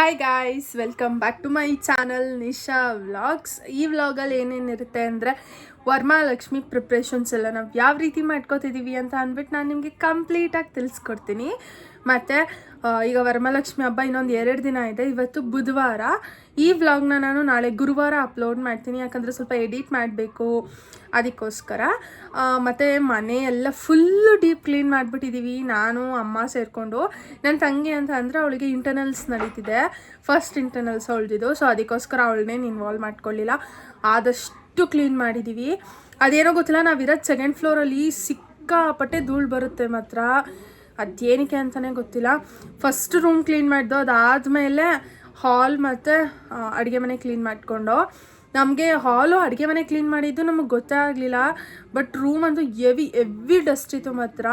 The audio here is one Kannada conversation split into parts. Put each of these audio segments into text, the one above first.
Hi guys, welcome back to my channel Nisha vlogs. ಈ ವ್ಲಾಗಲ್ಲಿ ಏನೇನಿರುತ್ತೆ ಅಂದರೆ ವರಮಹಾಲಕ್ಷ್ಮಿ ಪ್ರಿಪ್ರೇಷನ್ಸ್ ಎಲ್ಲ ನಾವು ಯಾವ ರೀತಿ ಮಾಡ್ಕೋತಿದ್ದೀವಿ ಅಂತ ಅಂದ್ಬಿಟ್ಟು ನಾನು ನಿಮಗೆ ಕಂಪ್ಲೀಟಾಗಿ ತಿಳಿಸ್ಕೊಡ್ತೀನಿ. ಮತ್ತು ಈಗ ವರಮಹಾಲಕ್ಷ್ಮಿ ಹಬ್ಬ ಇನ್ನೊಂದು 2 ದಿನ ಇದೆ. ಇವತ್ತು ಬುಧವಾರ. ಈ ವ್ಲಾಗ್ನ ನಾನು ನಾಳೆ ಗುರುವಾರ ಅಪ್ಲೋಡ್ ಮಾಡ್ತೀನಿ, ಯಾಕಂದರೆ ಸ್ವಲ್ಪ ಎಡಿಟ್ ಮಾಡಬೇಕು ಅದಕ್ಕೋಸ್ಕರ. ಮತ್ತು ಮನೆ ಎಲ್ಲ ಫುಲ್ಲು ಡೀಪ್ ಕ್ಲೀನ್ ಮಾಡಿಬಿಟ್ಟಿದ್ದೀವಿ, ನಾನು ಅಮ್ಮ ಸೇರಿಕೊಂಡು. ನನ್ನ ತಂಗಿ ಅಂತ ಅಂದರೆ ಅವಳಿಗೆ ಇಂಟರ್ನಲ್ಸ್ ನಡೀತಿದೆ, ಫಸ್ಟ್ ಇಂಟರ್ನಲ್ಸ್ ಅವಳದಿದ್ದು. ಸೊ ಅದಕ್ಕೋಸ್ಕರ ಅವಳನ್ನೇನು ಇನ್ವಾಲ್ವ್ ಮಾಡ್ಕೊಳ್ಳಿಲ್ಲ, ಆದಷ್ಟು ಕ್ಲೀನ್ ಮಾಡಿದ್ದೀವಿ. ಅದೇನೋ ಗೊತ್ತಿಲ್ಲ, ನಾವಿರೋದು 2nd ಫ್ಲೋರಲ್ಲಿ ಸಿಕ್ಕಾಪಟ್ಟೆ ಧೂಳು ಬರುತ್ತೆ ಮಾತ್ರ, ಅದೇನಕ್ಕೆ ಅಂತಲೇ ಗೊತ್ತಿಲ್ಲ. ಫಸ್ಟ್ ರೂಮ್ ಕ್ಲೀನ್ ಮಾಡಿದ್ದು, ಅದಾದಮೇಲೆ ಹಾಲ್ ಮತ್ತು ಅಡುಗೆ ಮನೆ ಕ್ಲೀನ್ ಮಾಡಿಕೊಂಡು. ನಮಗೆ ಹಾಲು ಅಡುಗೆ ಮನೆ ಕ್ಲೀನ್ ಮಾಡಿದ್ದು ನಮಗೆ ಗೊತ್ತೇ ಆಗಲಿಲ್ಲ, ಬಟ್ ರೂಮ್ ಅಂತೂ ಎವಿ ಡಸ್ಟ್ ಇತ್ತು ಮಾತ್ರ.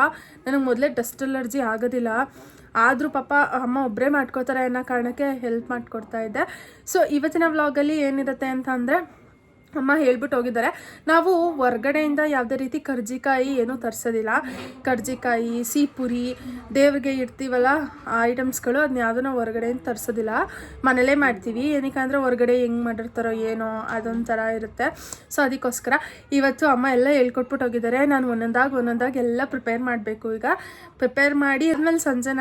ನನಗೆ ಮೊದಲೇ ಡಸ್ಟ್ ಅಲರ್ಜಿ ಆಗೋದಿಲ್ಲ, ಆದರೂ ಪಾಪ ಅಮ್ಮ ಒಬ್ಬರೇ ಮಾಡ್ಕೋತಾರೆ ಅನ್ನೋ ಕಾರಣಕ್ಕೆ ಹೆಲ್ಪ್ ಮಾಡಿಕೊಡ್ತಾ ಇದ್ದೆ. ಸೊ ಇವತ್ತಿನ ವ್ಲಾಗಲ್ಲಿ ಏನಿರುತ್ತೆ ಅಂತ ಅಂದರೆ, ಅಮ್ಮ ಹೇಳ್ಬಿಟ್ಟು ಹೋಗಿದ್ದಾರೆ, ನಾವು ಹೊರ್ಗಡೆಯಿಂದ ಯಾವುದೇ ರೀತಿ ಕರ್ಜಿಕಾಯಿ ಏನೂ ತರಿಸೋದಿಲ್ಲ. ಕರ್ಜಿಕಾಯಿ, ಸಿಹಿಪುರಿ, ದೇವ್ರಿಗೆ ಇಡ್ತೀವಲ್ಲ ಆ ಐಟಮ್ಸ್ಗಳು, ಅದನ್ನ ಯಾವುದೂ ಹೊರಗಡೆಯಿಂದ ತರಿಸೋದಿಲ್ಲ, ಮನೇಲೇ ಮಾಡ್ತೀವಿ. ಏನಕ್ಕೆ ಅಂದರೆ ಹೊರಗಡೆ ಹೆಂಗೆ ಮಾಡಿರ್ತಾರೋ ಏನೋ ಅದೊಂಥರ ಇರುತ್ತೆ. ಸೊ ಅದಕ್ಕೋಸ್ಕರ ಇವತ್ತು ಅಮ್ಮ ಎಲ್ಲ ಹೇಳ್ಕೊಟ್ಬಿಟ್ಟು ಹೋಗಿದ್ದಾರೆ. ನಾನು ಒಂದೊಂದಾಗಿ ಎಲ್ಲ ಪ್ರಿಪೇರ್ ಮಾಡಬೇಕು. ಈಗ ಪ್ರಿಪೇರ್ ಮಾಡಿ ಆದಮೇಲೆ ಸಂಜೆ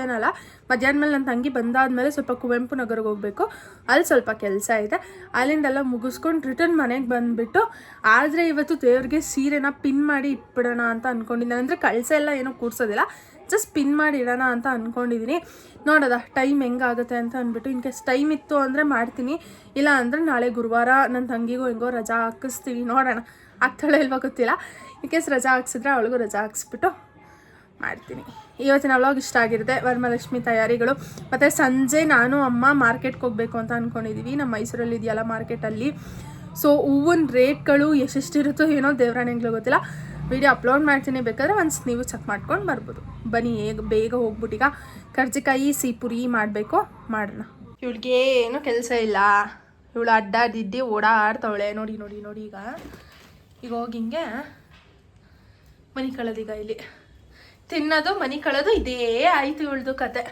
ಏನಲ್ಲ, ಮಧ್ಯಾಹ್ನ ಮೇಲೆ ನನ್ನ ತಂಗಿ ಬಂದಾದಮೇಲೆ ಸ್ವಲ್ಪ ಕುವೆಂಪು ನಗರಿಗೆ ಹೋಗಬೇಕು, ಅಲ್ಲಿ ಸ್ವಲ್ಪ ಕೆಲಸ ಇದೆ. ಅಲ್ಲಿಂದೆಲ್ಲ ಮುಗಿಸ್ಕೊಂಡು ರಿಟರ್ನ್ ಮನೆಗೆ ಬಂದುಬಿಟ್ಟು, ಆದರೆ ಇವತ್ತು ದೇವ್ರಿಗೆ ಸೀರೆನ ಪಿನ್ ಮಾಡಿ ಇಟ್ಬಿಡೋಣ ಅಂತ ಅಂದ್ಕೊಂಡಿದ್ದೀನಿ. ಅಂದರೆ ಕಳಸ ಎಲ್ಲ ಏನೋ ಕೂರಿಸೋದಿಲ್ಲ, ಜಸ್ಟ್ ಪಿನ್ ಮಾಡಿ ಇಡೋಣ ಅಂತ ಅಂದ್ಕೊಂಡಿದ್ದೀನಿ. ನೋಡೋದ ಟೈಮ್ ಹೆಂಗಾಗುತ್ತೆ ಅಂತ ಅಂದ್ಬಿಟ್ಟು. ಇನ್ ಕೇಸ್ ಟೈಮ್ ಇತ್ತು ಅಂದರೆ ಮಾಡ್ತೀನಿ, ಇಲ್ಲ ಅಂದರೆ ನಾಳೆ ಗುರುವಾರ ನನ್ನ ತಂಗಿಗೂ ಹೆಂಗೋ ರಜಾ ಹಾಕಿಸ್ತೀವಿ, ನೋಡೋಣ ಆಗ್ತಾಳೆ ಇಲ್ವಾ ಗೊತ್ತಿಲ್ಲ. ಇನ್ ಕೇಸ್ ರಜಾ ಹಾಕ್ಸಿದ್ರೆ ಅವಳಿಗೂ ರಜಾ ಹಾಕ್ಸ್ಬಿಟ್ಟು ಮಾಡ್ತೀನಿ. ಇವತ್ತಿನ ವ್ಲಾಗ್ ಇಷ್ಟ ಆಗಿರುತ್ತೆ. ವರಮಹಾಲಕ್ಷ್ಮಿ ತಯಾರಿಗಳು. ಮತ್ತು ಸಂಜೆ ನಾನು ಅಮ್ಮ ಮಾರ್ಕೆಟ್ಗೆ ಹೋಗಬೇಕು ಅಂತ ಅಂದ್ಕೊಂಡಿದ್ದೀವಿ, ನಮ್ಮ ಮೈಸೂರಲ್ಲಿ ಇದೆಯಲ್ಲ ಮಾರ್ಕೆಟಲ್ಲಿ. ಸೊ ಹೂವಿನ ರೇಟ್ಗಳು ಎಷ್ಟೆಷ್ಟಿರುತ್ತೋ ಏನೋ ದೇವರಾಣೆಗಳು ಗೊತ್ತಿಲ್ಲ. ವಿಡಿಯೋ ಅಪ್ಲೋಡ್ ಮಾಡ್ತೀನಿ, ಬೇಕಾದ್ರೆ ಒನ್ಸ್ ನೀವು ಚೆಕ್ ಮಾಡ್ಕೊಂಡು ಬರ್ಬೋದು. ಬನ್ನಿ ಬೇಗ ಹೋಗ್ಬಿಟ್ಟು ಈಗ ಕರ್ಜಿಕಾಯಿ ಸಿಹಿಪುರಿ ಮಾಡಬೇಕು, ಮಾಡೋಣ. ಇವಳಿಗೆ ಏನೂ ಕೆಲಸ ಇಲ್ಲ, ಇವಳು ಅಡ್ಡಾಡಿದ್ದಿ ಓಡಾಡ್ತಾವಳೆ. ನೋಡಿ ಈಗ ಹೋಗಿ ಹಿಂಗೆ ಮನೆ ಕಳೆದೀಗ ಇಲ್ಲಿ ತಿನ್ನೋದು ಮನೆ ಕಳೆದು ಇದೇ ಆಯಿತು ಇವಳ್ದು ಕತೆ.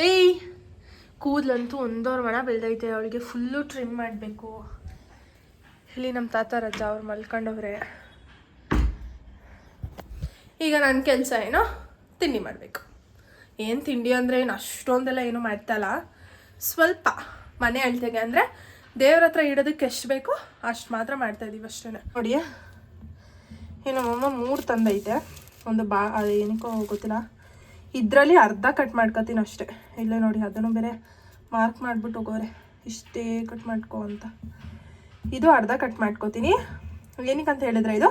ಏಯ್ ಕೂದಲಂತೂ ಒಂದೋರ್ ಮಣ ಬೆಳೆದೈತೆ, ಅವಳಿಗೆ ಫುಲ್ಲು ಟ್ರಿಮ್ ಮಾಡಬೇಕು. ಇಲ್ಲಿ ನಮ್ಮ ತಾತ ರಜಾ, ಅವ್ರು ಮಲ್ಕೊಂಡವ್ರೆ. ಈಗ ನನ್ನ ಕೆಲಸ ಏನೋ ತಿಂಡಿ ಮಾಡಬೇಕು. ಏನು ತಿಂಡಿ ಅಂದರೆ ಏನು ಅಷ್ಟೊಂದೆಲ್ಲ ಏನು ಮಾಡ್ತಾಯಿಲ್ಲ, ಸ್ವಲ್ಪ ಮನೆ ಅಳ್ತೆಗೆ ಅಂದರೆ ದೇವ್ರ ಹತ್ರ ಇಡೋದಕ್ಕೆ ಎಷ್ಟು ಬೇಕೋ ಅಷ್ಟು ಮಾತ್ರ ಮಾಡ್ತಾಯಿದ್ದೀವಿ ಅಷ್ಟೇ. ನೋಡಿ ನಮ್ಮಮ್ಮ 3 ತಂದೈತೆ, ಒಂದು ಅದು ಏನಕ್ಕೋ ಗೊತ್ತಿಲ್ಲ, ಇದರಲ್ಲಿ ಅರ್ಧ ಕಟ್ ಮಾಡ್ಕೊತೀನಿ ಅಷ್ಟೇ. ಇಲ್ಲೇ ನೋಡಿ, ಅದನ್ನು ಬೇರೆ ಮಾರ್ಕ್ ಮಾಡಿಬಿಟ್ಟು ಹೋಗೋರೆ, ಇಷ್ಟೇ ಕಟ್ ಮಾಡ್ಕೊ ಅಂತ. ಇದು ಅರ್ಧ ಕಟ್ ಮಾಡ್ಕೊತೀನಿ. ಏನಕ್ಕಂತ ಹೇಳಿದ್ರೆ, ಇದು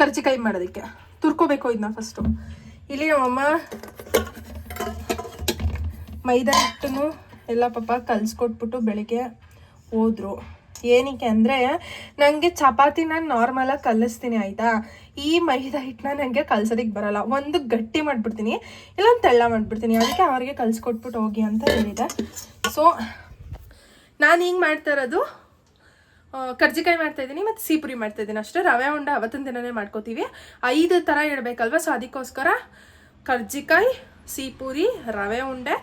ಕರ್ಜಿಕಾಯಿ ಮಾಡೋದಕ್ಕೆ ತುರ್ಕೋಬೇಕು ಇದನ್ನ ಫಸ್ಟು. ಇಲ್ಲಿ ನಮ್ಮಮ್ಮ ಮೈದಾ ಹಿಟ್ಟನ್ನು ಎಲ್ಲ ಪಾಪ ಕಲಿಸ್ಕೊಟ್ಬಿಟ್ಟು ಬೆಳಿಗ್ಗೆ ಹೋದರು. ಏನಕ್ಕೆ ಅಂದರೆ, ನನಗೆ ಚಪಾತಿನ ನಾರ್ಮಲಾಗಿ ಕಲಿಸ್ತೀನಿ ಆಯಿತಾ, ಈ ಮೈದಾ ಹಿಟ್ಟನ್ನ ನನಗೆ ಕಲ್ಸೋದಕ್ಕೆ ಬರೋಲ್ಲ. ಒಂದು ಗಟ್ಟಿ ಮಾಡಿಬಿಡ್ತೀನಿ, ಇಲ್ಲೊಂದು ತೆಳ್ಳ ಮಾಡಿಬಿಡ್ತೀನಿ. ಅದಕ್ಕೆ ಅವ್ರಿಗೆ ಕಲಿಸ್ಕೊಟ್ಬಿಟ್ಟು ಹೋಗಿ ಅಂತ ಹೇಳಿದೆ. ಸೊ ನಾನು ಹಿಂಗೆ ಮಾಡ್ತಾ ಇರೋದು, ಕರ್ಜಿಕಾಯಿ ಮಾಡ್ತಾಯಿದ್ದೀನಿ ಮತ್ತು ಸಿಹಿಪುರಿ ಮಾಡ್ತಾಯಿದ್ದೀನಿ ಅಷ್ಟೇ. ರವೆ ಉಂಡೆ ಅವತ್ತಿನ ದಿನವೇ ಮಾಡ್ಕೋತೀವಿ, 5 ಥರ ಇಡಬೇಕಲ್ವ. ಸೊ ಅದಕ್ಕೋಸ್ಕರ ಕರ್ಜಿಕಾಯಿ, ಸಿಹಿಪುರಿ, ರವೆ ಉಂಡೆ,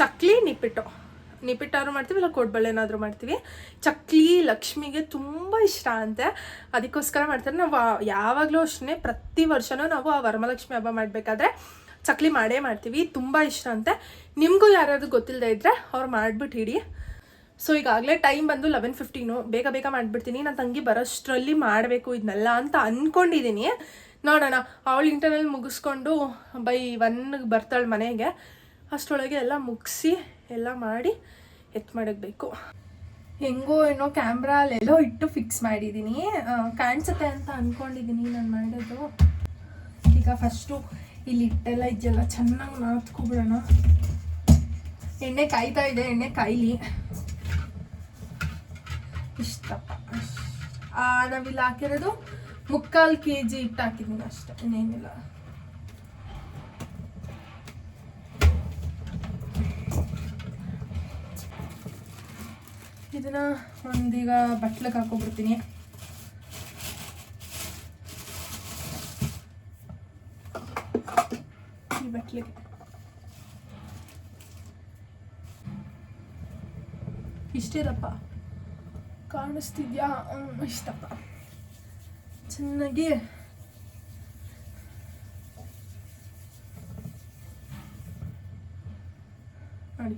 ಚಕ್ಲಿ, ನಿಪ್ಪಿಟ್ಟಾದ್ರು ಮಾಡ್ತೀವಿ, ಇಲ್ಲ ಕೋಡ್ಬಳೆ ಏನಾದರೂ ಮಾಡ್ತೀವಿ. ಚಕ್ಲಿ ಲಕ್ಷ್ಮಿಗೆ ತುಂಬ ಇಷ್ಟ ಅಂತೆ, ಅದಕ್ಕೋಸ್ಕರ ಮಾಡ್ತಾರೆ. ನಾವು ಯಾವಾಗಲೂ ಅಷ್ಟೇ, ಪ್ರತಿ ವರ್ಷವೂ ನಾವು ಆ ವರಮಹಾಲಕ್ಷ್ಮಿ ಹಬ್ಬ ಮಾಡಬೇಕಾದ್ರೆ ಚಕ್ಲಿ ಮಾಡೇ ಮಾಡ್ತೀವಿ, ತುಂಬ ಇಷ್ಟ ಅಂತೆ. ನಿಮಗೂ ಯಾರ್ಯಾರು ಗೊತ್ತಿಲ್ಲದೆ ಇದ್ದರೆ ಅವ್ರು ಮಾಡಿಬಿಟ್ಟು ಇಡಿ. ಸೊ ಈಗಾಗಲೇ ಟೈಮ್ ಬಂದು 11:15, ಬೇಗ ಮಾಡಿಬಿಡ್ತೀನಿ. ನನ್ನ ತಂಗಿ ಬರೋಷ್ಟರಲ್ಲಿ ಮಾಡಬೇಕು ಇದನ್ನೆಲ್ಲ ಅಂತ ಅಂದ್ಕೊಂಡಿದ್ದೀನಿ. ನೋಡೋಣ, ಅವಳು ಇಂಟರ್ನಲ್ ಮುಗಿಸ್ಕೊಂಡು ಬೈ 1 ಬರ್ತಾಳೆ ಮನೆಗೆ, ಅಷ್ಟರೊಳಗೆ ಎಲ್ಲ ಮುಗಿಸಿ ಎಲ್ಲ ಮಾಡಿ ಮಾಡಬೇಕು. ಹೆಂಗೋ ಏನೋ ಕ್ಯಾಮ್ರಾ ಅಲ್ಲೆಲ್ಲೋ ಇಟ್ಟು ಫಿಕ್ಸ್ ಮಾಡಿದ್ದೀನಿ, ಕಾಣಿಸುತ್ತೆ ಅಂತ ಅಂದ್ಕೊಂಡಿದ್ದೀನಿ ನಾನು ಮಾಡೋದು. ಈಗ ಫಸ್ಟು ಇಲ್ಲಿ ಇಟ್ಟೆಲ್ಲ ಇದೆಯಲ್ಲ ಚೆನ್ನಾಗಿ ನಾದ್ಕೊಬಿಡೋಣ. ಎಣ್ಣೆ ಕಾಯ್ತಾ ಇದೆ, ಎಣ್ಣೆ ಕಾಯ್ಲಿ. ಇಷ್ಟಪ್ಪ, ನಾವಿಲ್ಲಿ ಹಾಕಿರೋದು 3/4 kg ಹಿಟ್ಟು ಹಾಕಿದ್ದೀನಿ ಅಷ್ಟೇ, ಇನ್ನೇನಿಲ್ಲ. ಇದನ್ನ ಒಂದೀಗ ಬಟ್ಲಿಗೆ ಹಾಕೋಬಿಡ್ತೀನಿ. ಈ ಬಟ್ಲಿಗೆ ಇಷ್ಟೇ ದಪ್ಪ ಕಾಣಿಸ್ತಿದ್ಯಾ? ಇಷ್ಟಪ್ಪ ಚೆನ್ನಾಗಿ ನೋಡಿ.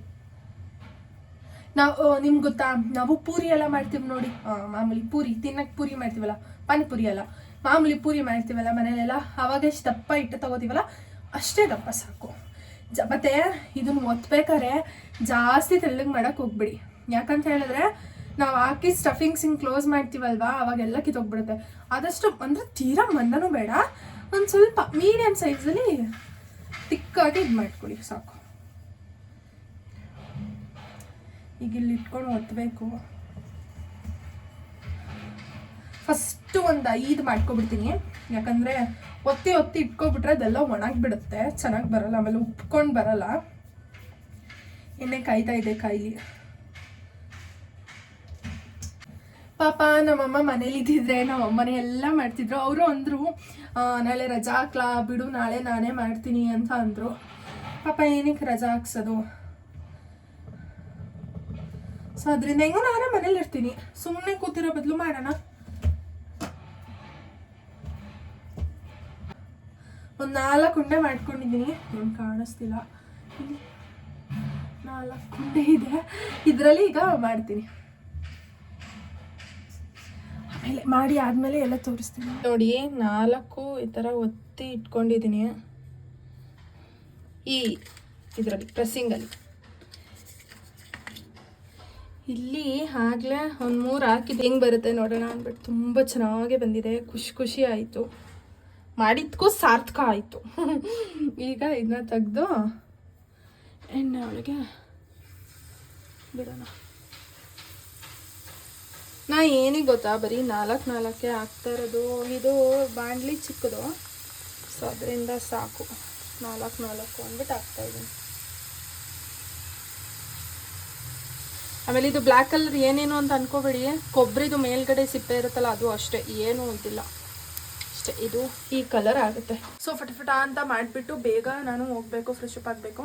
ನಾವು ನಿಮ್ಗೆ ಗೊತ್ತಾ, ನಾವು ಪೂರಿ ಎಲ್ಲ ಮಾಡ್ತೀವಿ ನೋಡಿ, ಮಾಮೂಲಿ ಪೂರಿ ತಿನ್ನಕ್ಕೆ ಪೂರಿ ಮಾಡ್ತೀವಲ್ಲ, ಪಾನಿಪುರಿ ಅಲ್ಲ, ಮಾಮೂಲಿ ಪೂರಿ ಮಾಡ್ತೀವಲ್ಲ ಮನೇಲೆಲ್ಲ, ಅವಾಗ ಎಷ್ಟು ದಪ್ಪ ಇಟ್ಟು ತಗೋತೀವಲ್ಲ ಅಷ್ಟೇ ದಪ್ಪ ಸಾಕು. ಮತ್ತೆ ಇದನ್ನು ಒತ್ಬೇಕಾದ್ರೆ ಜಾಸ್ತಿ ತೆಳ್ಳಗೆ ಮಾಡೋಕ್ಕೆ ಹೋಗ್ಬಿಡಿ. ಯಾಕಂತ ಹೇಳಿದ್ರೆ ನಾವು ಹಾಕಿ ಸ್ಟಫಿಂಗ್ಸ್ ಹಿಂಗೆ ಕ್ಲೋಸ್ ಮಾಡ್ತೀವಲ್ವಾ, ಅವಾಗೆಲ್ಲ ಕಿತ್ತೋಗ್ಬಿಡುತ್ತೆ. ಆದಷ್ಟು ಅಂದರೆ ತೀರಾ ಮಂದನೂ ಬೇಡ, ಒಂದು ಸ್ವಲ್ಪ ಮೀಡಿಯಮ್ ಸೈಜಲ್ಲಿ ತಿಕ್ಕಾಗಿ ಇದು ಮಾಡ್ಕೊಳ್ಳಿ ಸಾಕು. ಈಗ ಇಲ್ಲಿ ಇಟ್ಕೊಂಡು ಒತ್ತಬೇಕು. ಫಸ್ಟು ಒಂದು 5 ಮಾಡ್ಕೊಬಿಡ್ತೀನಿ, ಯಾಕಂದರೆ ಒತ್ತಿ ಇಟ್ಕೊಬಿಟ್ರೆ ಅದೆಲ್ಲ ಒಣಗಿಬಿಡುತ್ತೆ, ಚೆನ್ನಾಗಿ ಬರಲ್ಲ, ಆಮೇಲೆ ಉಪ್ಕೊಂಡು ಬರಲ್ಲ. ಎಣ್ಣೆ ಕಾಯ್ತಾ ಇದೆ ಕಾಯಿಲಿ. ಪಾಪ ನಮ್ಮಮ್ಮ ಮನೇಲಿ ಇದ್ದಿದ್ರೆ ನಮ್ಮಮ್ಮನೇ ಎಲ್ಲ ಮಾಡ್ತಿದ್ರು. ಅವರು ಅಂದರು ನಾಳೆ ರಜಾ ಹಾಕ್ಲಾ ಬಿಡು, ನಾಳೆ ನಾನೇ ಮಾಡ್ತೀನಿ ಅಂತ ಅಂದರು. ಪಾಪ ಏನಕ್ಕೆ ರಜಾ ಹಾಕ್ಸೋದು? ಸೊ ಅದರಿಂದ ಹೆಂಗೋ ನಾನೇ ಮನೇಲಿ ಇರ್ತೀನಿ, ಸುಮ್ಮನೆ ಕೂತಿರೋ ಬದಲು ಮಾಡೋಣ. ಒಂದು 4 ಉಂಡೆ ಮಾಡ್ಕೊಂಡಿದ್ದೀನಿ, ಏನು ಕಾಣಿಸ್ತಿಲ್ಲ, 4 ಉಂಡೆ ಇದೆ. ಇದರಲ್ಲಿ ಈಗ ಮಾಡ್ತೀನಿ, ಆಮೇಲೆ ಮಾಡಿ ಆದಮೇಲೆ ಎಲ್ಲ ತೋರಿಸ್ತೀನಿ. ನೋಡಿ 4 ಈ ಥರ ಒತ್ತಿ ಇಟ್ಕೊಂಡಿದ್ದೀನಿ ಈ ಇದರಲ್ಲಿ ಪ್ರೆಸ್ಸಿಂಗಲ್ಲಿ. ಇಲ್ಲಿ ಆಗಲೇ ಒಂದು 3 ಹಾಕಿದ್ದು ಹೆಂಗೆ ಬರುತ್ತೆ ನೋಡೋಣ ಅಂದ್ಬಿಟ್ಟು ತುಂಬ ಚೆನ್ನಾಗೇ ಬಂದಿದೆ. ಖುಷಿ ಆಯಿತು, ಮಾಡಿದ್ಕೂ ಸಾರ್ಥಕ ಆಯಿತು. ಈಗ ಇದನ್ನ ತೆಗೆದು ಎಣ್ಣೆ ಒಳಗೆ ಬಿಡೋಣ. ನಾ ಏನಿಗೆ ಗೊತ್ತಾ, ಬರೀ 4 ಹಾಕ್ತಾ ಇರೋದು. ಇದು ಬಾಣಲಿ ಚಿಕ್ಕದು, ಸೊ ಅದರಿಂದ ಸಾಕು 4 ಅಂದ್ಬಿಟ್ಟು ಹಾಕ್ತಾಯಿದ್ದೀನಿ. ಆಮೇಲೆ ಇದು ಬ್ಲ್ಯಾಕ್ ಕಲರ್ ಏನೇನು ಅಂತ ಅನ್ಕೋಬೇಡಿ, ಕೊಬ್ಬರಿದು ಮೇಲ್ಗಡೆ ಸಿಪ್ಪೆ ಇರುತ್ತಲ್ಲ ಅದು ಅಷ್ಟೇ, ಏನೂ ಇದಿಲ್ಲ ಅಷ್ಟೇ. ಇದು ಈ ಕಲರ್ ಆಗುತ್ತೆ. ಸೊ ಫಟ ಅಂತ ಮಾಡಿಬಿಟ್ಟು ಬೇಗ ನಾನು ಹೋಗಬೇಕು, ಫ್ರೆಶ್ ಅಪ್ ಆಗಬೇಕು.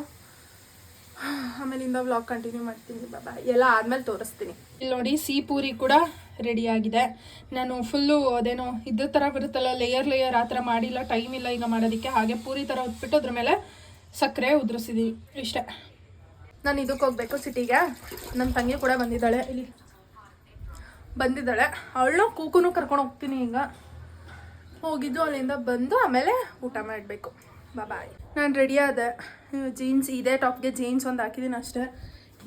ಆಮೇಲಿಂದ ವ್ಲಾಗ್ ಕಂಟಿನ್ಯೂ ಮಾಡ್ತೀನಿ. ಬಾಬಾ ಎಲ್ಲ ಆದಮೇಲೆ ತೋರಿಸ್ತೀನಿ. ಇಲ್ಲಿ ನೋಡಿ ಸಿಹಿ ಪೂರಿ ಕೂಡ ರೆಡಿ ಆಗಿದೆ. ನಾನು ಫುಲ್ಲು ಅದೇನೋ ಇದ್ರ ಥರ ಬರುತ್ತಲ್ಲ ಲೇಯರ್ ಆ ಥರ ಮಾಡಿಲ್ಲ, ಟೈಮ್ ಇಲ್ಲ ಈಗ ಮಾಡೋದಕ್ಕೆ. ಹಾಗೆ ಪೂರಿ ಥರ ಉತ್ಬಿಟ್ಟು ಅದ್ರ ಮೇಲೆ ಸಕ್ಕರೆ ಉದುರಿಸಿದೀವಿ, ಇಷ್ಟೇ. ನಾನು ಇದಕ್ಕೆ ಹೋಗ್ಬೇಕು ಸಿಟಿಗೆ. ನನ್ನ ತಂಗಿ ಕೂಡ ಬಂದಿದ್ದಾಳೆ, ಇಲ್ಲಿ ಬಂದಿದ್ದಾಳೆ. ಅವಳು ಕೂಕುನು ಕರ್ಕೊಂಡು ಹೋಗ್ತೀನಿ. ಈಗ ಹೋಗಿದ್ದು ಅಲ್ಲಿಂದ ಬಂದು ಆಮೇಲೆ ಊಟ ಮಾಡಬೇಕು. ಬಾಯ್. ನಾನು ರೆಡಿ ಆದೆ. ಜೀನ್ಸ್, ಇದೇ ಟಾಪ್ಗೆ ಜೀನ್ಸ್ ಒಂದು ಹಾಕಿದ್ದೀನಿ ಅಷ್ಟೇ.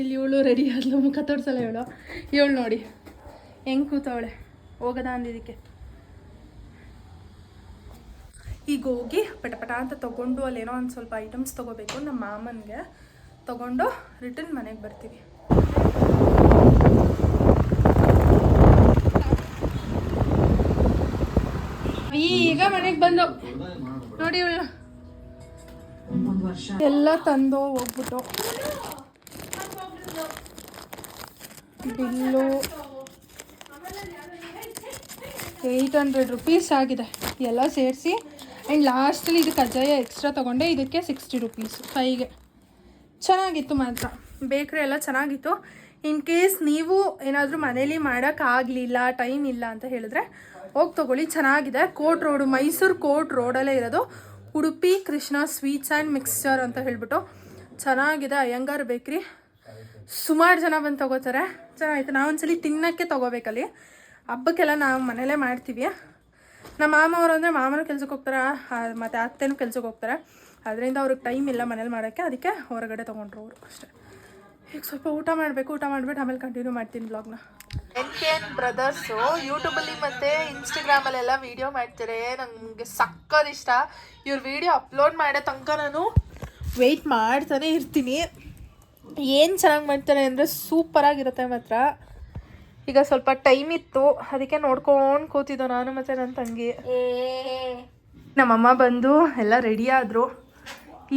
ಇಲ್ಲಿ ಇವಳು ರೆಡಿ ಆದ್ಲು, ಮುಖ ತೋರಿಸಲ್ಲ ಇವಳು ನೋಡಿ ಹೆಂಗೆ ಕೂತವಳೆ, ಹೋಗೋದ ಅಂದಿದ್ದಕ್ಕೆ. ಈಗ ಹೋಗಿ ಪಟ ಅಂತ ತೊಗೊಂಡು ಅಲ್ಲೇನೋ ಒಂದು ಸ್ವಲ್ಪ ಐಟಮ್ಸ್ ತೊಗೋಬೇಕು ನಮ್ಮ ಮಾಮನಿಗೆ. ತೊಗೊಂಡು ರಿಟರ್ನ್ ಮನೆಗೆ ಬರ್ತೀವಿ. ಈಗ ಮನೆಗೆ ಬಂದು ನೋಡಿ ಇವಳು ಎಲ್ಲ ತಂದು ಹೋಗ್ಬಿಟ್ಟು ಬಿಲ್ಲು 800 ರೂಪೀಸ್ ಆಗಿದೆ ಎಲ್ಲ ಸೇರಿಸಿ. ಆ್ಯಂಡ್ ಲಾಸ್ಟಲ್ಲಿ ಇದಕ್ಕೆ ಅಜಯ ಎಕ್ಸ್ಟ್ರಾ ತೊಗೊಂಡೆ, ಇದಕ್ಕೆ 60 ರೂಪೀಸು 5ಗೆ. ಚೆನ್ನಾಗಿತ್ತು ಮಾತ್ರ, ಬೇಕ್ರಿ ಎಲ್ಲ ಚೆನ್ನಾಗಿತ್ತು. ಇನ್ ಕೇಸ್ ನೀವು ಏನಾದರೂ ಮನೇಲಿ ಮಾಡೋಕ್ಕಾಗಲಿಲ್ಲ, ಟೈಮ್ ಇಲ್ಲ ಅಂತ ಹೇಳಿದ್ರೆ ಹೋಗಿ ತೊಗೊಳ್ಳಿ, ಚೆನ್ನಾಗಿದೆ. ಕೋರ್ಟ್ ರೋಡು, ಮೈಸೂರು ಕೋರ್ಟ್ ರೋಡಲ್ಲೇ ಇರೋದು. Udupi Krishna sweets and mixture ಅಂತ ಹೇಳಿಬಿಟ್ಟು ಚೆನ್ನಾಗಿದೆ. ಅಯ್ಯಂಗಾರ್ ಬೇಕ್ರಿ. ಸುಮಾರು ಜನ ಬಂದು ತೊಗೋತಾರೆ, ಚೆನ್ನಾಗಿತ್ತು. ನಾವೊಂದ್ಸಲಿ ತಿನ್ನೋಕ್ಕೆ ತೊಗೋಬೇಕಲ್ಲಿ. ಹಬ್ಬಕ್ಕೆಲ್ಲ ನಾವು ಮನೇಲೇ ಮಾಡ್ತೀವಿ. ನಮ್ಮ ಮಾಮವರು ಅಂದರೆ ಮಾಮನೂ ಕೆಲ್ಸಕ್ಕೆ ಹೋಗ್ತಾರೆ, ಮತ್ತು ಅತ್ತೆನೂ ಕೆಲ್ಸಕ್ಕೆ ಹೋಗ್ತಾರೆ. ಅದರಿಂದ ಅವ್ರಿಗೆ ಟೈಮ್ ಇಲ್ಲ ಮನೇಲಿ ಮಾಡೋಕ್ಕೆ, ಅದಕ್ಕೆ ಹೊರಗಡೆ ತೊಗೊಂಡ್ರು ಅವರು ಅಷ್ಟೇ. ಈಗ ಸ್ವಲ್ಪ ಊಟ ಮಾಡಬೇಕು, ಊಟ ಮಾಡಿಬಿಟ್ಟು ಆಮೇಲೆ ಕಂಟಿನ್ಯೂ ಮಾಡ್ತೀನಿ ಬ್ಲಾಗ್ನ. NKN ಬ್ರದರ್ಸು ಯೂಟ್ಯೂಬಲ್ಲಿ ಮತ್ತು ಇನ್ಸ್ಟಾಗ್ರಾಮಲ್ಲೆಲ್ಲ ವೀಡಿಯೋ ಮಾಡ್ತಾರೆ. ನನಗೆ ಸಕ್ಕತ್ ಇಷ್ಟ. ಇವ್ರ ವೀಡಿಯೋ ಅಪ್ಲೋಡ್ ಮಾಡೋ ತನಕ ನಾನು ವೆಯ್ಟ್ ಮಾಡ್ತಾನೆ ಇರ್ತೀನಿ. ಏನು ಚೆನ್ನಾಗಿ ಮಾಡ್ತಾರೆ ಅಂದರೆ ಸೂಪರಾಗಿರುತ್ತೆ ಮಾತ್ರ. ಈಗ ಸ್ವಲ್ಪ ಟೈಮ್ ಇತ್ತು, ಅದಕ್ಕೆ ನೋಡ್ಕೊಂಡು ಕೂತಿದ್ದೋ ನಾನು ಮತ್ತು ನನ್ನ ತಂಗಿ. ನಮ್ಮಮ್ಮ ಬಂದು ಎಲ್ಲ ರೆಡಿ ಆದರು.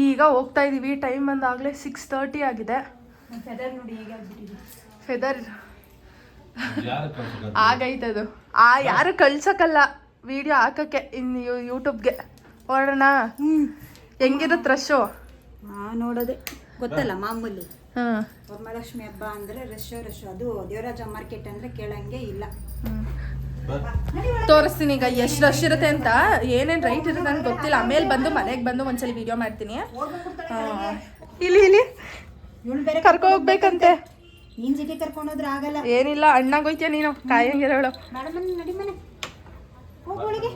ಈಗ ಹೋಗ್ತಾ ಇದ್ದೀವಿ. ಟೈಮ್ ಬಂದಾಗಲೇ 6:30 ಆಗಿದೆ. ಫೆದರ್ ಆಗೈತದು. ಯಾರು ಕಳ್ಸೋಕ್ಕಲ್ಲ, ವಿಡಿಯೋ ಹಾಕೋಕ್ಕೆ ಇನ್ನು ಯೂಟ್ಯೂಬ್ಗೆ ಹೊರಡೋಣ. ಹೆಂಗಿರುತ್ತೆ ರಶ್ಶು ನೋಡೋದೆ ಗೊತ್ತಲ್ಲ ಮಾಮೂಲಿ. ಹಾಂ, ವರಮಹಾಲಕ್ಷ್ಮಿ ಹಬ್ಬ ಅಂದರೆ ರಶ್ ಅದು ದೇವರಾಜ ಮಾರ್ಕೆಟ್ ಅಂದರೆ ಕೇಳಂಗೆ ಇಲ್ಲ. ತೋರಿಸ್ತೀನಿ ಈಗ ಎಷ್ಟು ರಶ್ ಇರುತ್ತೆ ಅಂತ. ಏನೇನು ರೈಟ್ ಇರುತ್ತೆ ನನಗೆ ಗೊತ್ತಿಲ್ಲ. ಆಮೇಲೆ ಬಂದು ಮನೆಗೆ ಬಂದು ಒಂದ್ಸಲ ವಿಡಿಯೋ ಮಾಡ್ತೀನಿ. ಇಲ್ಲಿ ಕರ್ಕೊ ಹೋಗ್ಬೇಕಂತೆ. ನೀನ್ ಸಿಟಿ ಕರ್ಕೊಂಡು ಹೋದ್ರೆ ಆಗಲ್ಲ. ಏನಿಲ್ಲ, ಅಣ್ಣಾಗೋಯ್ತೀಯ ನೀನು, ಕಾಯಂಗಿರೋಳು. ನಡಿ ಮನೆ ಹೋಗಿ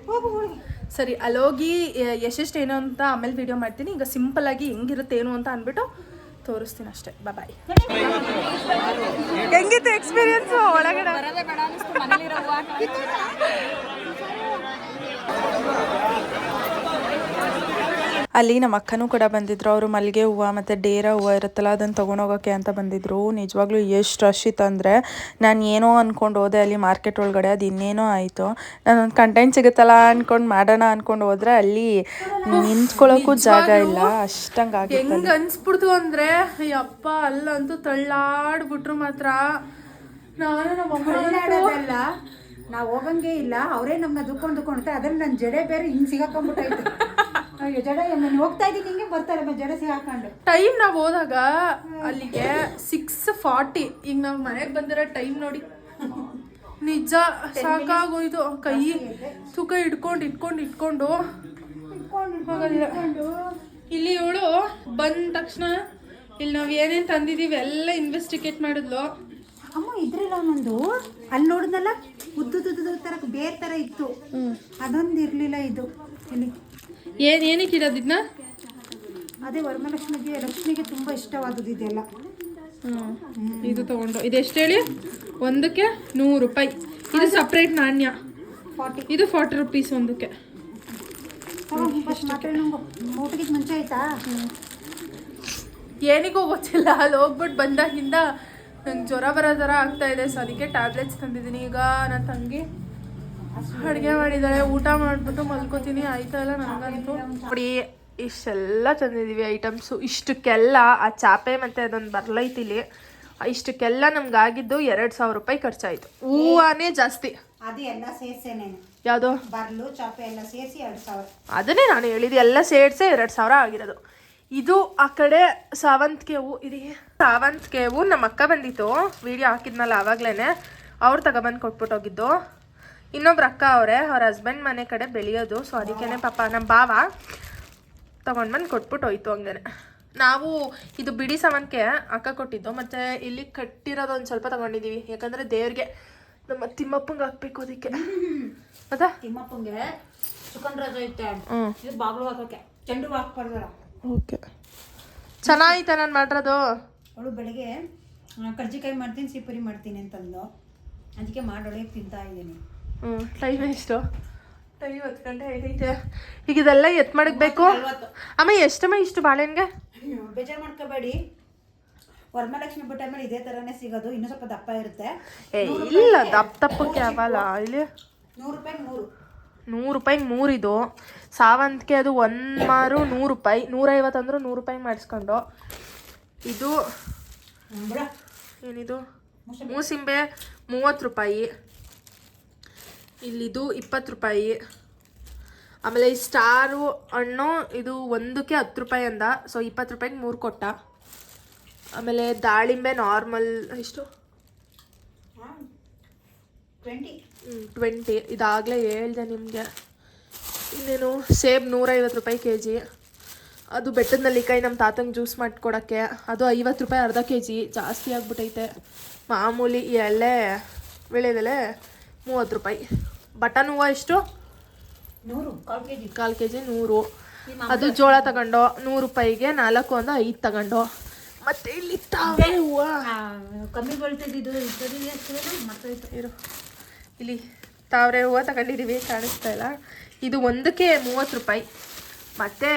ಹೋಗು. ಸರಿ, ಅಲ್ಲೋಗಿ ಎಷ್ಟೆಷ್ಟು ಏನು ಅಂತ ಆಮೇಲೆ ವಿಡಿಯೋ ಮಾಡ್ತೀನಿ. ಈಗ ಸಿಂಪಲ್ ಆಗಿ ಹೆಂಗಿರುತ್ತೆ ಏನು ಅಂತ ಅಂದ್ಬಿಟ್ಟು ತೋರಿಸ್ತೀನಿ ಅಷ್ಟೇ. ಬಾಯ್. ಹೆಂಗಿತ್ತು ಎಕ್ಸ್ಪೀರಿಯನ್ಸು ಒಳಗಡೆ? ಅಲ್ಲಿ ನಮ್ಮ ಅಕ್ಕನೂ ಕೂಡ ಬಂದಿದ್ರು. ಅವರು ಮಲ್ಲಿಗೆ ಹೂವು ಮತ್ತು ಡೇರ ಹೂವು ಇರುತ್ತಲ್ಲ, ಅದನ್ನು ತೊಗೊಂಡೋಗೋಕ್ಕೆ ಅಂತ ಬಂದಿದ್ರು. ನಿಜವಾಗ್ಲೂ ಎಷ್ಟು ರಶ್ ಇತ್ತು ಅಂದರೆ, ನಾನು ಏನೋ ಅಂದ್ಕೊಂಡು ಹೋದೆ ಅಲ್ಲಿ ಮಾರ್ಕೆಟ್ ಒಳಗಡೆ, ಅದು ಇನ್ನೇನೋ ಆಯಿತು. ನಾನೊಂದು ಕಂಟೆಂಟ್ ಸಿಗುತ್ತಲ್ಲ ಅಂದ್ಕೊಂಡು ಮಾಡೋಣ ಅಂದ್ಕೊಂಡು ಹೋದ್ರೆ ಅಲ್ಲಿ ನಿಂತ್ಕೊಳ್ಳೋಕ್ಕೂ ಜಾಗ ಇಲ್ಲ, ಅಷ್ಟಂಗಾಗಿ ಹೆಂಗೆ ಅನ್ಸ್ಬಿಡ್ತು ಅಂದರೆ, ಅಪ್ಪ ಅಲ್ಲಂತೂ ತಳ್ಳಾಡ್ಬಿಟ್ರು ಮಾತ್ರ. ನಾವು ಹೋಗಂಗೆ ಇಲ್ಲ, ಅವರೇ ನಮ್ಮನ್ನ ದುಕ್ಕೊಂಡು ಅದ್ರಲ್ಲಿ ನನ್ನ ಜಡೆ ಬೇರೆ ಹಿಂಗೆ ಸಿಗಾಕೊಂಡ್ಬಿಟ್ಟೈತೆ. ಜಡೆ ನಾನು ಹೋಗ್ತಾ ಇದ್ದೀನಿ, ಹಿಂಗೆ ಬರ್ತಾರೆ ಜಡೆ ಸಿಗಾಕೊಂಡು. ಟೈಮ್ ನಾವು ಹೋದಾಗ ಅಲ್ಲಿಗೆ 6:40. ಈಗ ನಾವು ಮನೆಗೆ ಬಂದಿರೋ ಟೈಮ್ ನೋಡಿ, ನಿಜ ಸಾಕಾಗೋಯ್ತು. ಕೈ ತೂಕ ಇಟ್ಕೊಂಡು ಹೋಗೋದಿಲ್ಲ. ಇಲ್ಲಿ ಇವಳು ಬಂದ ತಕ್ಷಣ ಇಲ್ಲಿ ನಾವು ಏನೇನು ತಂದಿದ್ದೀವಿ ಎಲ್ಲ ಇನ್ವೆಸ್ಟಿಗೇಟ್ ಮಾಡಿದ್ಲು. ಅಮ್ಮ ಇದ್ರಿಲ್ಲ ಒಂದೊಂದು ಅಲ್ಲಿ ನೋಡಿದ್ನಲ್ಲ, ಉದ್ದುದ ತರ ಬೇರೆ ತರ ಇತ್ತು, ಅದೊಂದು ಇರ್ಲಿಲ್ಲ. ಇದು ಇಲ್ಲಿ ಏನಕ್ಕೆ ಇರೋದಿದ್ನ? ಅದೇ ಲಕ್ಷ್ಮಿಗೆ ತುಂಬಾ ಇಷ್ಟವಾದದ್ದು ಇದೆಲ್ಲ. ಇದು ತಗೊಂಡು ಇದೆಷ್ಟು ಹೇಳಿ? ಒಂದಕ್ಕೆ 100 ರೂಪಾಯಿ. ಇದು ಸಪ್ರೇಟ್ ನಾಣ್ಯ, ಇದು 40 ರೂಪೀಸ್ ಒಂದಕ್ಕೆ. ಊಟಕ್ಕೆ ಮುಂಚೆ ಆಯ್ತಾ? ಏನಿಗೂ ಗೊತ್ತಿಲ್ಲ, ಅಲ್ಲಿ ಹೋಗ್ಬಿಟ್ಟು ಬಂದಾಗಿಂದ ನಂಗೆ ಜ್ವರ ಬರೋ ಥರ ಆಗ್ತಾ ಇದೆ. ಸೊ ಅದಕ್ಕೆ ಟ್ಯಾಬ್ಲೆಟ್ಸ್ ತಂದಿದ್ದೀನಿ. ಈಗ ನನ್ನ ತಂಗಿ ಅಡುಗೆ ಮಾಡಿದ್ದಾಳೆ, ಊಟ ಮಾಡಿಬಿಟ್ಟು ಮಲ್ಕೋತೀನಿ. ಆಯ್ತಾ ಇಲ್ಲ ನನಗಂತೂ. ನೋಡಿ ಇಷ್ಟೆಲ್ಲ ತಂದಿದ್ದೀವಿ ಐಟಮ್ಸು. ಇಷ್ಟಕ್ಕೆಲ್ಲ ಆ ಚಾಪೆ ಮತ್ತು ಅದೊಂದು ಬರ್ಲೈತಿಲಿ, ಇಷ್ಟಕ್ಕೆಲ್ಲ ನಮ್ಗಾಗಿದ್ದು 2,000 ರೂಪಾಯಿ ಖರ್ಚಾಯಿತು. ಹೂವಾನೇ ಜಾಸ್ತಿ. ಅದು ಎಲ್ಲ ಸೇರ್ಸೇನೆ. ಯಾವುದು? ಬರ್ಲು ಚಾಪೆ ಎಲ್ಲ ಸೇರಿಸಿ 2,000. ಅದನ್ನೇ ನಾನು ಹೇಳಿದ್ದು, ಎಲ್ಲ ಸೇರಿಸಿ 2,000 ಆಗಿರೋದು. ಇದು ಆ ಕಡೆ ಸಾವಂತಿಗೆ ಹೂವು. ಇದು ಸಾವಂತಿಗೆ ಹೂವು ನಮ್ಮ ಅಕ್ಕ ಬಂದಿತ್ತು, ವಿಡಿಯೋ ಹಾಕಿದ್ನಲ್ಲ ಆವಾಗಲೇ, ಅವ್ರು ತಗೊಬಂದು ಕೊಟ್ಬಿಟ್ಟು ಹೋಗಿದ್ದು. ಇನ್ನೊಬ್ರು ಅಕ್ಕ ಅವ್ರ ಹಸ್ಬೆಂಡ್ ಮನೆ ಕಡೆ ಬೆಳೆಯೋದು. ಸೊ ಅದಕ್ಕೇನೆ ಪಾಪ ನಮ್ಮ ಭಾವ ತೊಗೊಂಡ್ಬಂದು ಕೊಟ್ಬಿಟ್ಟು ಹೋಯ್ತು. ಹಂಗೇನೆ ನಾವು ಇದು ಬಿಡಿ ಸಾವಂತಿಗೆ ಅಕ್ಕ ಕೊಟ್ಟಿದ್ದು, ಮತ್ತು ಇಲ್ಲಿ ಕಟ್ಟಿರೋದು ಒಂದು ಸ್ವಲ್ಪ ತೊಗೊಂಡಿದ್ದೀವಿ. ಯಾಕಂದರೆ ದೇವ್ರಿಗೆ ನಮ್ಮ ತಿಮ್ಮಪ್ಪಂಗೆ ಹಾಕ್ಬೇಕು. ಅದಕ್ಕೆ ಮತ್ತೆ ತಿಮ್ಮಪ್ಪಂಗೆ ಚಿಕನ್ ರಾಜ ಐತೆ, ಇದು ಬಾಗಿಲು ಹಾಕೋಕ್ಕೆ ಚೆಂಡು ಹಾಕ್ಬಾರ್ದಾರ. ಓಕೆ, ಚೆನ್ನಾಗಿತ್ತ ನಾನು ಮಾಡಿರೋದು. ಅವಳು ಬೆಳಗ್ಗೆ ಕರ್ಜಿಕಾಯಿ ಮಾಡ್ತೀನಿ, ಸಿಪುರಿ ಮಾಡ್ತೀನಿ ಅಂತಂದು, ಅದಕ್ಕೆ ಮಾಡೊಳಗೆ ತಿಂತಾ ಇದ್ದೀನಿ. ಟೈಮ್ ಎಷ್ಟು? ಟೈಮ್ 10 ಗಂಟೆ ಆಗೈತೆ. ಈಗ ಇದೆಲ್ಲ ಎತ್ ಮಾಡಬೇಕು. ಅಮ್ಮ ಎಷ್ಟಮ್ಮ ಇಷ್ಟು ಬಾಳೆಹಣ್ಣಿಗೆ? ಬೇಜಾರು ಮಾಡ್ಕೋಬೇಡಿ, ವರಮಹಾಲಕ್ಷ್ಮಿ ಹಬ್ಬ ಟೈಮಲ್ಲಿ ಇದೇ ಥರನೇ ಸಿಗೋದು, ಇನ್ನೂ ಸ್ವಲ್ಪ ದಪ್ಪ ಇರುತ್ತೆ. ಇಲ್ಲ ದಪ್ಪಕ್ಕೆ ಅವಲ್ಲ. ಇಲ್ಲಿ 100 ರೂಪಾಯಿಗೆ 3. 100 ರೂಪಾಯಿಗೆ 3 ಇದು. ಸಾವಂತಿಗೆ ಅದು ಒಂದು ಮಾರು 100 ರೂಪಾಯಿ, 150 ಅಂದರೂ 100 ರೂಪಾಯಿಗೆ ಮಾಡಿಸ್ಕೊಂಡು. ಇದು ಏನಿದು? ಮೂಸಂಬೆ 30 ರೂಪಾಯಿ. ಇಲ್ಲಿದು 20 ರೂಪಾಯಿ. ಆಮೇಲೆ ಈ ಸ್ಟಾರು ಹಣ್ಣು ಇದು ಒಂದಕ್ಕೆ 10 ರೂಪಾಯಿ ಅಂದ. ಸೊ 20 ರೂಪಾಯಿಗೆ 3 ಕೊಟ್ಟ. ಆಮೇಲೆ ದಾಳಿಂಬೆ ನಾರ್ಮಲ್ ಎಷ್ಟು? 20. ಇದಾಗಲೇ ಹೇಳಿದೆ ನಿಮಗೆ. ಇನ್ನೇನು ಸೇಬ್ 150 ರೂಪಾಯಿ kg. ಅದು ಬೆಟ್ಟದ ನೆಲ್ಲಿಕಾಯಿ ನಮ್ಮ ತಾತಂಗೆ ಜ್ಯೂಸ್ ಮಾಡಿಕೊಡೋಕ್ಕೆ, ಅದು 50 ರೂಪಾಯಿ ಅರ್ಧ kg. ಜಾಸ್ತಿ ಆಗಿಬಿಟ್ಟೈತೆ. ಮಾಮೂಲಿ ಎಳೆ ವಿಳೆದೆಲೆ 30 ರೂಪಾಯಿ. ಬಟನ್ ಹೂವು ಎಷ್ಟು? 100, 1/4 kg 100. ಅದು ಜೋಳ ತಗೊಂಡು 100 ರೂಪಾಯಿಗೆ 4 ಒಂದು 5 ತಗೊಂಡು. ಮತ್ತೆ ಇಲ್ಲಿ ತಾವರೆ ಹೂವು ಕಮ್ಮಿ ಬೀಳ್ತಿದ್ದು ಇರು, ಇಲ್ಲಿ ತಾವರೆ ಹೂವು ತಗೊಂಡಿದ್ದೀವಿ, ಕಾಣಿಸ್ತಾ ಇಲ್ಲ. ಇದು ಒಂದಕ್ಕೆ 30 ರೂಪಾಯಿ. ಮತ್ತು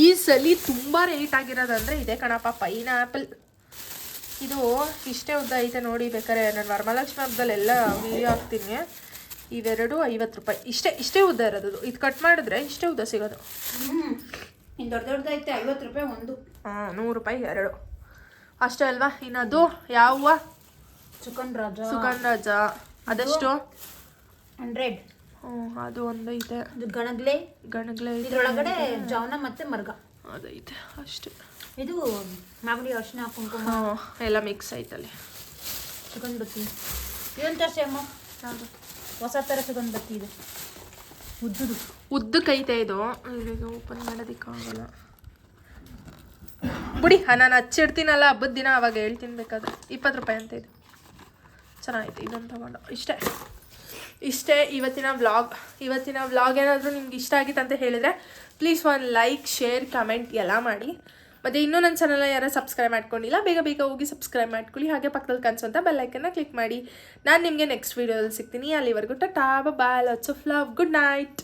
ಈ ಸಲ ತುಂಬ ರೇಟ್ ಆಗಿರೋದಂದರೆ ಇದೇ ಕಣಪ್ಪ, ಪೈನಾಪಲ್. ಇದು ಇಷ್ಟೇ ಉದ್ದ ಐತೆ ನೋಡಿ. ಬೇಕಾದ್ರೆ ನಾನು ವರಮಹಾಲಕ್ಷ್ಮಿ ಹಬ್ಬದಲ್ಲೆಲ್ಲ ವಿಡಿಯೋ ಹಾಕ್ತೀನಿ. ಇವೆರಡು 50 ರೂಪಾಯಿ. ಇಷ್ಟೇ ಉದ್ದ ಇರೋದು. ಇದು ಕಟ್ ಮಾಡಿದ್ರೆ ಇಷ್ಟೇ ಉದ್ದ ಸಿಗೋದು. ಇನ್ನು ದೊಡ್ಡದೈತೆ 50 ರೂಪಾಯಿ ಒಂದು. 100 ರೂಪಾಯಿ 2 ಅಷ್ಟೇ ಅಲ್ವಾ? ಇನ್ನು ಅದು ಯಾವ ಸುಕನ್ ರಾಜ ಅದೆಷ್ಟು? 100. ಅದು ಒಂದು ಐತೆ. ಗಣಗ್ಲೆ ಗಣಗ್ಲೆ ಇದ್ರೊಳಗಡೆ ಜವನ ಮತ್ತೆ ಮರ್ಗ ಅದೈತೆ ಅಷ್ಟೇ. ಇದು ಮಾಮೂಲಿ ಅರ್ಶಿನ ಕುಂಕುಮ ಹಾಂ ಎಲ್ಲ ಮಿಕ್ಸ್ ಐತಲ್ಲಿ. ಸುಗಂಧಬತ್ತಿ ಇದೊಂದು ತರಿಸಿ ಅಮ್ಮ, ಹೊಸ ಥರ ಸುಗಂಧಬತ್ತಿ ಇದು ಉದ್ದುದು. ಉದ್ದಕ್ಕೈತೆ ಇದು, ಇಲ್ಲಿಗೆ ಓಪನ್ ಮಾಡೋದಕ್ಕಾಗಲ್ಲ ಬಿಡಿ. ನಾನು ಹಚ್ಚಿಡ್ತೀನಲ್ಲ ಹಬ್ಬದ ದಿನ, ಅವಾಗ ಹೇಳ್ತೀನಿ ಬೇಕಾದ್ರೆ. 20 ರೂಪಾಯಿ ಅಂತ ಇದು, ಚೆನ್ನಾಗಿದೆ. ಇದೊಂದು ತಗೊಂಡು ಇಷ್ಟೇ ಇವತ್ತಿನ ವ್ಲಾಗ್. ಏನಾದರೂ ನಿಮ್ಗೆ ಇಷ್ಟ ಆಗಿತ್ತು ಅಂತ ಹೇಳಿದರೆ ಪ್ಲೀಸ್ ಒಂದು ಲೈಕ್, ಶೇರ್, ಕಮೆಂಟ್ ಎಲ್ಲ ಮಾಡಿ. ಮತ್ತು ಇನ್ನೂ ನನ್ನ ಚಾನಲ್ನ ಯಾರು ಸಬ್ಸ್ಕ್ರೈಬ್ ಮಾಡ್ಕೊಂಡಿಲ್ಲ, ಬೇಗ ಹೋಗಿ ಸಬ್ಸ್ಕ್ರೈಬ್ ಮಾಡ್ಕೊಳ್ಳಿ. ಹಾಗೆ ಪಕ್ಕದಲ್ಲಿ ಕಾಣಿಸುವಂಥ ಬೆಲ್ಲೈಕನ್ನ ಕ್ಲಿಕ್ ಮಾಡಿ. ನಾನು ನಿಮಗೆ ನೆಕ್ಸ್ಟ್ ವೀಡಿಯೋದಲ್ಲಿ ಸಿಗ್ತೀನಿ. ಅಲ್ಲಿವರೆಗೂ tata bye, lots of love, good night.